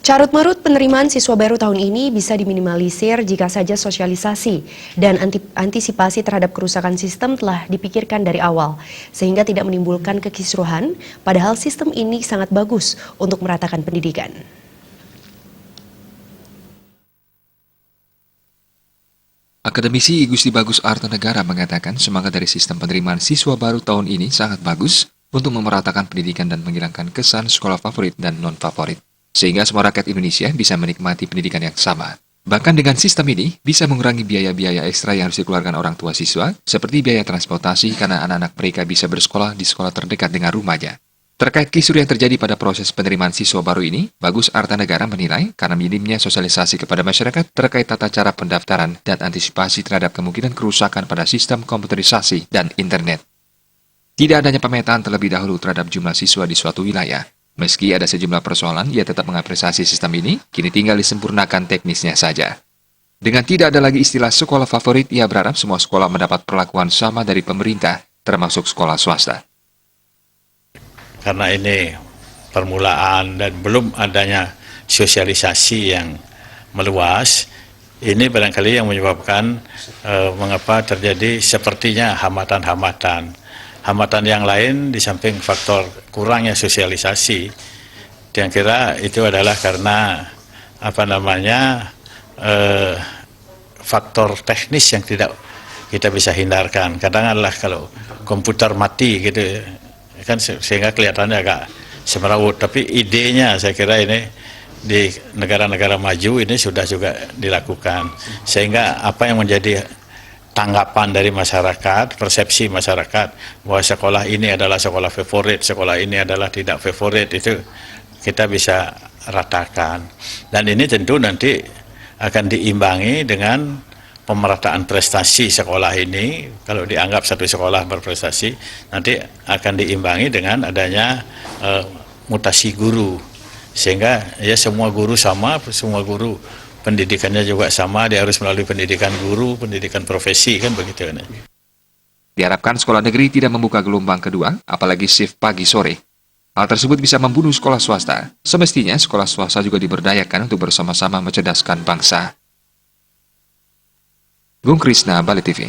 Carut-marut penerimaan siswa baru tahun ini bisa diminimalisir jika saja sosialisasi dan antisipasi terhadap kerusakan sistem telah dipikirkan dari awal, sehingga tidak menimbulkan kekisruhan, padahal sistem ini sangat bagus untuk meratakan pendidikan. Akademisi I Gusti Bagus Artanegara mengatakan semangat dari sistem penerimaan siswa baru tahun ini sangat bagus untuk memeratakan pendidikan dan menghilangkan kesan sekolah favorit dan non-favorit, sehingga semua rakyat Indonesia bisa menikmati pendidikan yang sama. Bahkan dengan sistem ini, bisa mengurangi biaya-biaya ekstra yang harus dikeluarkan orang tua siswa, seperti biaya transportasi karena anak-anak mereka bisa bersekolah di sekolah terdekat dengan rumahnya. Terkait kisru yang terjadi pada proses penerimaan siswa baru ini, Bagus Artanegara menilai karena minimnya sosialisasi kepada masyarakat terkait tata cara pendaftaran dan antisipasi terhadap kemungkinan kerusakan pada sistem komputerisasi dan internet. Tidak adanya pemetaan terlebih dahulu terhadap jumlah siswa di suatu wilayah. Meski ada sejumlah persoalan, ia tetap mengapresiasi sistem ini, kini tinggal disempurnakan teknisnya saja. Dengan tidak ada lagi istilah sekolah favorit, ia berharap semua sekolah mendapat perlakuan sama dari pemerintah, termasuk sekolah swasta. Karena ini permulaan dan belum adanya sosialisasi yang meluas, ini barangkali yang menyebabkan mengapa terjadi sepertinya hambatan-hambatan. Hambatan yang lain di samping faktor kurangnya sosialisasi, yang kira itu adalah karena faktor teknis yang tidak kita bisa hindarkan. Kadang adalah kalau komputer mati gitu kan, sehingga kelihatannya agak semrawut, tapi idenya saya kira ini di negara-negara maju ini sudah juga dilakukan, sehingga apa yang menjadi tanggapan dari masyarakat, persepsi masyarakat bahwa sekolah ini adalah sekolah favorit, sekolah ini adalah tidak favorit, itu kita bisa ratakan. Dan ini tentu nanti akan diimbangi dengan pemerataan prestasi sekolah ini. Kalau dianggap satu sekolah berprestasi, nanti akan diimbangi dengan adanya mutasi guru, sehingga ya semua guru sama, semua guru pendidikannya juga sama, dia harus melalui pendidikan guru, pendidikan profesi, kan begitu. Diharapkan sekolah negeri tidak membuka gelombang kedua, apalagi shift pagi-sore. Hal tersebut bisa membunuh sekolah swasta. Semestinya sekolah swasta juga diberdayakan untuk bersama-sama mencerdaskan bangsa. Gung Krisna, Bali TV.